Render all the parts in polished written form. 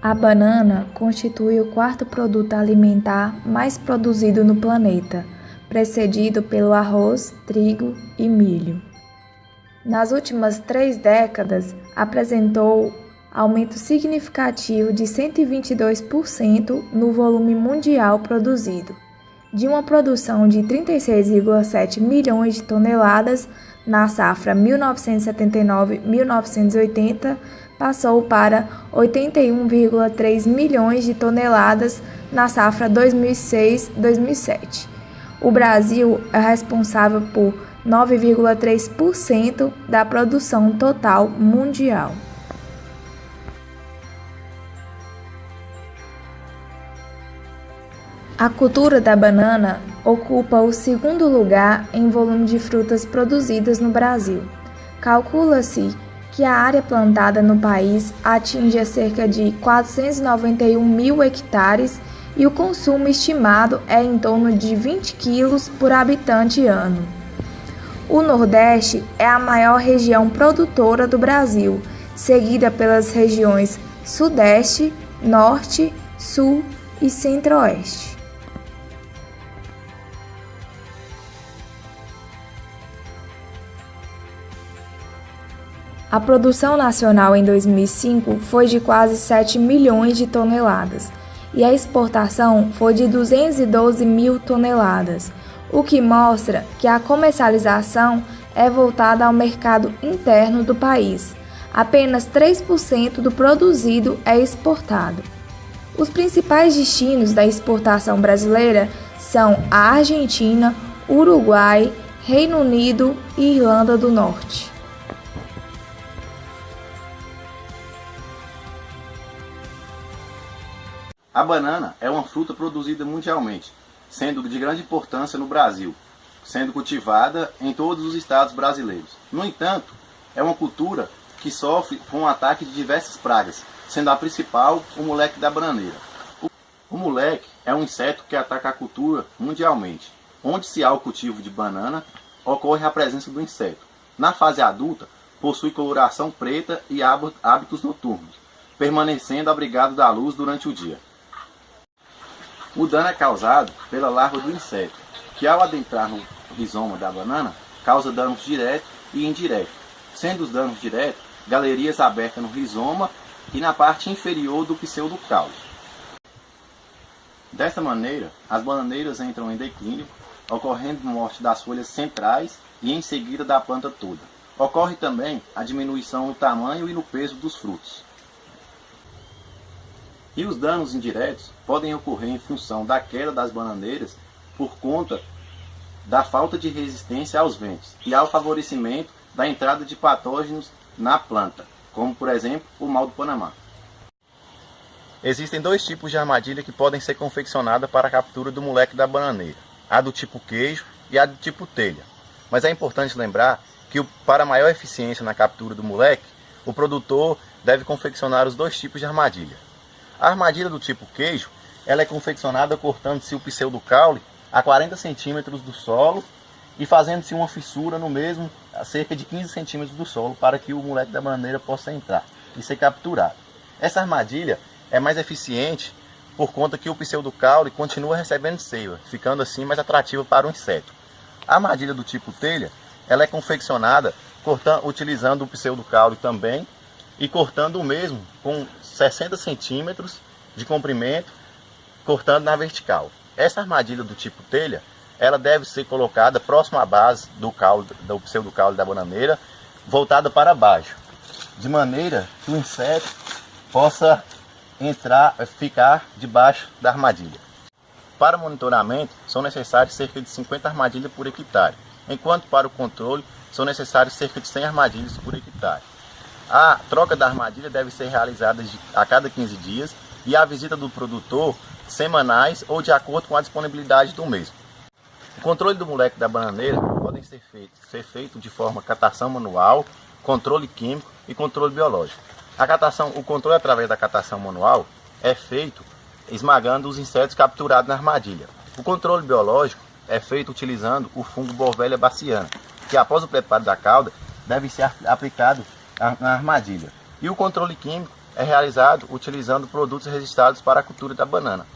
A banana constitui o quarto produto alimentar mais produzido no planeta, precedido pelo arroz, trigo e milho. Nas últimas 3 décadas, apresentou aumento significativo de 122% no volume mundial produzido, de uma produção de 36,7 milhões de toneladas na safra 1979-1980, passou para 81,3 milhões de toneladas na safra 2006-2007. O Brasil é responsável por 9,3% da produção total mundial. A cultura da banana ocupa o segundo lugar em volume de frutas produzidas no Brasil. Calcula-se que a área plantada no país atinge cerca de 491 mil hectares e o consumo estimado é em torno de 20 quilos por habitante ano. O Nordeste é a maior região produtora do Brasil, seguida pelas regiões Sudeste, Norte, Sul e Centro-Oeste. A produção nacional em 2005 foi de quase 7 milhões de toneladas e a exportação foi de 212 mil toneladas, o que mostra que a comercialização é voltada ao mercado interno do país. Apenas 3% do produzido é exportado. Os principais destinos da exportação brasileira são a Argentina, Uruguai, Reino Unido e Irlanda do Norte. A banana é uma fruta produzida mundialmente, sendo de grande importância no Brasil, sendo cultivada em todos os estados brasileiros. No entanto, é uma cultura que sofre com o ataque de diversas pragas, sendo a principal o moleque da bananeira. O moleque é um inseto que ataca a cultura mundialmente. Onde se há o cultivo de banana, ocorre a presença do inseto. Na fase adulta, possui coloração preta e hábitos noturnos, permanecendo abrigado da luz durante o dia. O dano é causado pela larva do inseto, que ao adentrar no rizoma da banana, causa danos diretos e indiretos, sendo os danos diretos galerias abertas no rizoma e na parte inferior do pseudocaule. Desta maneira, as bananeiras entram em declínio, ocorrendo morte das folhas centrais e em seguida da planta toda. Ocorre também a diminuição no tamanho e no peso dos frutos. E os danos indiretos podem ocorrer em função da queda das bananeiras por conta da falta de resistência aos ventos e ao favorecimento da entrada de patógenos na planta, como por exemplo o mal do Panamá. Existem 2 tipos de armadilha que podem ser confeccionadas para a captura do moleque da bananeira, a do tipo queijo e a do tipo telha. Mas é importante lembrar que para maior eficiência na captura do moleque, o produtor deve confeccionar os 2 tipos de armadilha. A armadilha do tipo queijo, ela é confeccionada cortando-se o pseudocaule a 40 centímetros do solo e fazendo-se uma fissura no mesmo a cerca de 15 centímetros do solo para que o moleque da bananeira possa entrar e ser capturado. Essa armadilha é mais eficiente por conta que o pseudocaule continua recebendo seiva, ficando assim mais atrativo para o inseto. A armadilha do tipo telha, ela é confeccionada utilizando o pseudocaule também e cortando o mesmo com 60 centímetros de comprimento, cortando na vertical. Essa armadilha do tipo telha, ela deve ser colocada próximo à base do pseudocaule da bananeira, voltada para baixo, de maneira que o inseto possa ficar debaixo da armadilha. Para monitoramento, são necessárias cerca de 50 armadilhas por hectare, enquanto para o controle são necessárias cerca de 100 armadilhas por hectare. A troca da armadilha deve ser realizada a cada 15 dias e a visita do produtor semanais ou de acordo com a disponibilidade do mesmo. O controle do moleque da bananeira pode ser feito de forma catação manual, controle químico e controle biológico. O controle através da catação manual é feito esmagando os insetos capturados na armadilha. O controle biológico é feito utilizando o fungo Bordetella baciana, que após o preparo da cauda deve ser aplicado na armadilha. E o controle químico é realizado utilizando produtos registrados para a cultura da banana.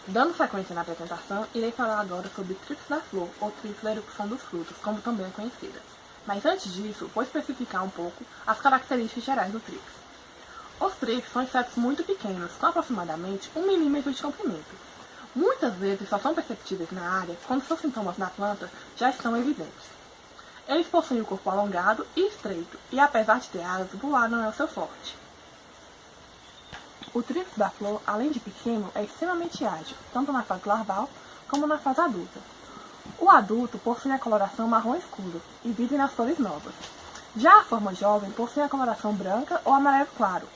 Dando sequência na apresentação, irei falar agora sobre Trips da flor, ou Trips da erupção dos frutos, como também é conhecida. Mas antes disso, vou especificar um pouco as características gerais do Trips. Os Trips são insetos muito pequenos, com aproximadamente 1 milímetro de comprimento. Muitas vezes só são perceptíveis na área quando seus sintomas na planta já estão evidentes. Eles possuem o corpo alongado e estreito, e apesar de ter asas, voar não é o seu forte. O Trips da flor, além de pequeno, é extremamente ágil, tanto na fase larval como na fase adulta. O adulto possui a coloração marrom escuro e vive nas flores novas. Já a forma jovem possui a coloração branca ou amarelo claro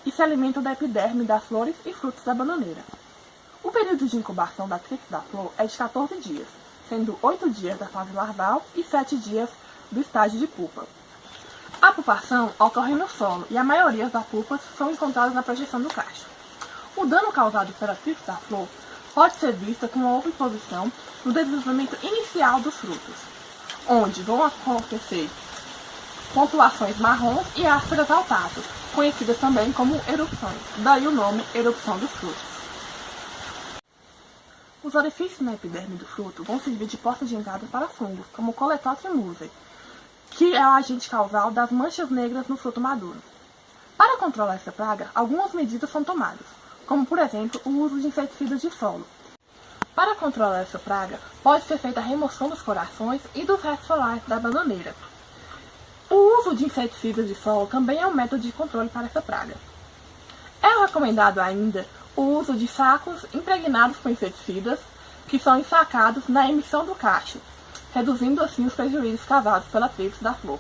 e se alimenta da epiderme das flores e frutos da bananeira. O período de incubação da Trips da flor é de 14 dias, sendo 8 dias da fase larval e 7 dias do estágio de pupa. A pupação ocorre no solo e a maioria das pupas são encontradas na projeção do cacho. O dano causado pela Trips da flor pode ser vista como uma oposição no desenvolvimento inicial dos frutos, onde vão acontecer pontuações marrons e ásperas ao tato, conhecidas também como erupções, daí o nome erupção dos frutos. Os orifícios na epiderme do fruto vão servir de porta de entrada para fungos, como o Coledoxis musei, que é o agente causal das manchas negras no fruto maduro. Para controlar essa praga, algumas medidas são tomadas, como por exemplo o uso de inseticidas de solo. Para controlar essa praga, pode ser feita a remoção dos corações e dos restos solares da bananeira. O uso de inseticidas de solo também é um método de controle para essa praga. É recomendado ainda o uso de sacos impregnados com inseticidas, que são ensacados na emissão do cacho, reduzindo assim os prejuízos causados pela Trips da flor.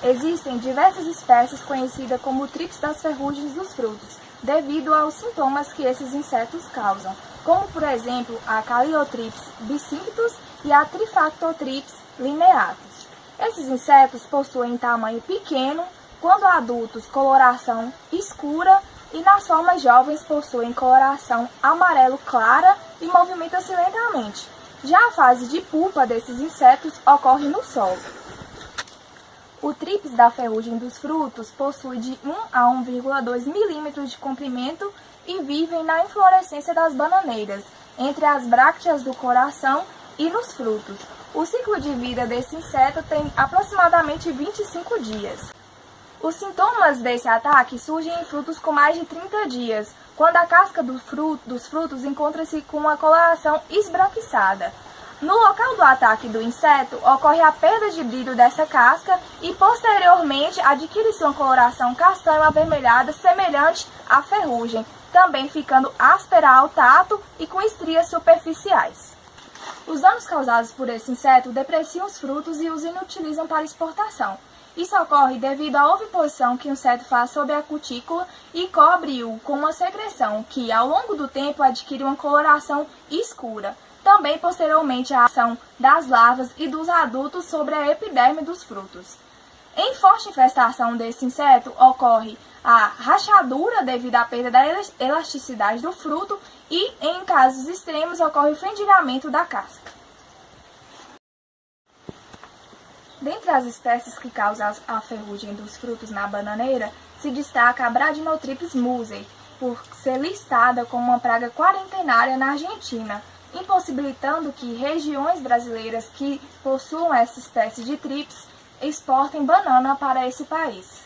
Existem diversas espécies conhecidas como Trips das ferrugens dos frutos, devido aos sintomas que esses insetos causam, como por exemplo a Caliotrips bicinctus e a Trifactotrips lineatus. Esses insetos possuem tamanho pequeno, quando adultos coloração escura e nas formas jovens possuem coloração amarelo clara e movimentam-se lentamente. Já a fase de pupa desses insetos ocorre no solo. O Trips da ferrugem dos frutos possui de 1 a 1,2 milímetros de comprimento e vivem na inflorescência das bananeiras, entre as brácteas do coração e nos frutos. O ciclo de vida desse inseto tem aproximadamente 25 dias. Os sintomas desse ataque surgem em frutos com mais de 30 dias, quando a casca dos frutos encontra-se com uma coloração esbranquiçada. No local do ataque do inseto, ocorre a perda de brilho dessa casca e, posteriormente, adquire-se uma coloração castanho avermelhada semelhante à ferrugem, também ficando áspera ao tato e com estrias superficiais. Os danos causados por esse inseto depreciam os frutos e os inutilizam para exportação. Isso ocorre devido à oviposição que o inseto faz sobre a cutícula e cobre-o com uma secreção que, ao longo do tempo, adquire uma coloração escura. Também, posteriormente, a ação das larvas e dos adultos sobre a epiderme dos frutos. Em forte infestação desse inseto, ocorre a rachadura devido à perda da elasticidade do fruto e, em casos extremos, ocorre o fendilhamento da casca. Dentre as espécies que causam a ferrugem dos frutos na bananeira, se destaca a Bradinotrips musei, por ser listada como uma praga quarentenária na Argentina, impossibilitando que regiões brasileiras que possuam essa espécie de trips exportem banana para esse país.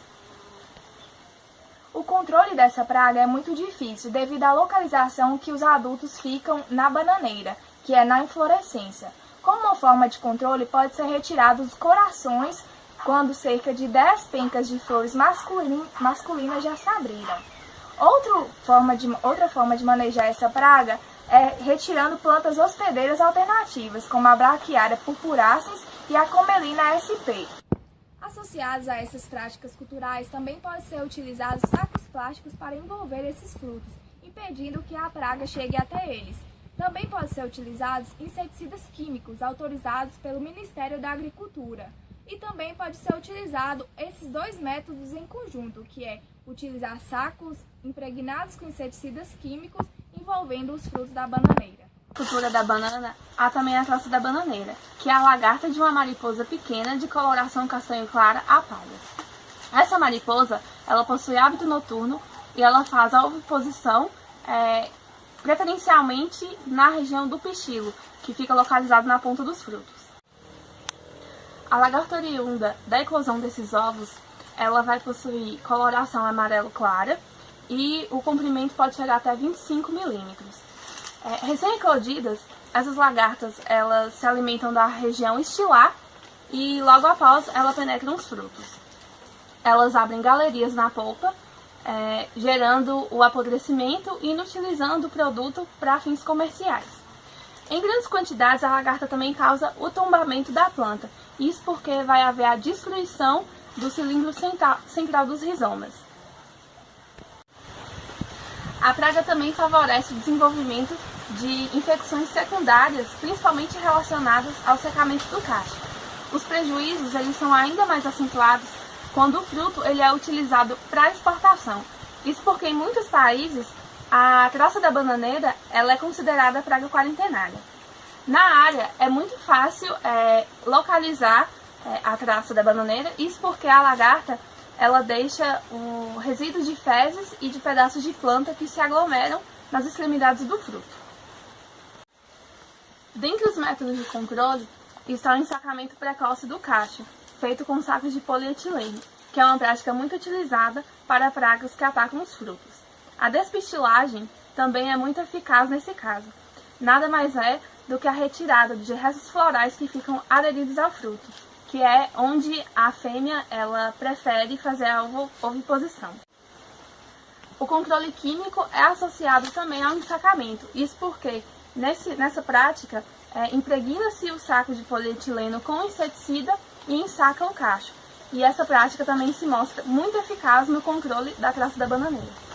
O controle dessa praga é muito difícil devido à localização que os adultos ficam na bananeira, que é na inflorescência. Como uma forma de controle, pode ser retirado os corações quando cerca de 10 pencas de flores masculinas já se abriram. Outra forma de manejar essa praga é retirando plantas hospedeiras alternativas, como a Brachiaria purpurascens e a Comelina sp. Associados a essas práticas culturais, também pode ser utilizados sacos plásticos para envolver esses frutos, impedindo que a praga chegue até eles. Também podem ser utilizados inseticidas químicos autorizados pelo Ministério da Agricultura. E também pode ser utilizado esses dois métodos em conjunto, que é utilizar sacos impregnados com inseticidas químicos envolvendo os frutos da bananeira. Na cultura da banana, há também a classe da bananeira, que é a lagarta de uma mariposa pequena de coloração castanho clara a pálida. Essa mariposa, ela possui hábito noturno e ela faz a oviposição preferencialmente na região do pistilo, que fica localizado na ponta dos frutos. A lagarta oriunda da eclosão desses ovos, ela vai possuir coloração amarelo clara e o comprimento pode chegar até 25 milímetros. Recém-eclodidas, essas lagartas elas se alimentam da região estilar e logo após ela penetram os frutos. Elas abrem galerias na polpa, gerando o apodrecimento e inutilizando o produto para fins comerciais. Em grandes quantidades, a lagarta também causa o tombamento da planta, isso porque vai haver a destruição do cilindro central dos rizomas. A praga também favorece o desenvolvimento de infecções secundárias, principalmente relacionadas ao secamento do cacho. Os prejuízos eles são ainda mais acentuados quando o fruto ele é utilizado para exportação. Isso porque em muitos países a traça da bananeira ela é considerada praga quarentenária. Na área é muito fácil localizar a traça da bananeira, isso porque a lagarta ela deixa o resíduo de fezes e de pedaços de planta que se aglomeram nas extremidades do fruto. Dentre os métodos de controle está o ensacamento precoce do cacho, feito com sacos de polietileno, que é uma prática muito utilizada para pragas que atacam os frutos. A despistilagem também é muito eficaz nesse caso. Nada mais é do que a retirada de restos florais que ficam aderidos ao fruto, que é onde a fêmea ela prefere fazer a oviposição. O controle químico é associado também ao ensacamento, isso porque nessa prática impregna-se o saco de polietileno com inseticida e ensaca o cacho. E essa prática também se mostra muito eficaz no controle da traça da bananeira.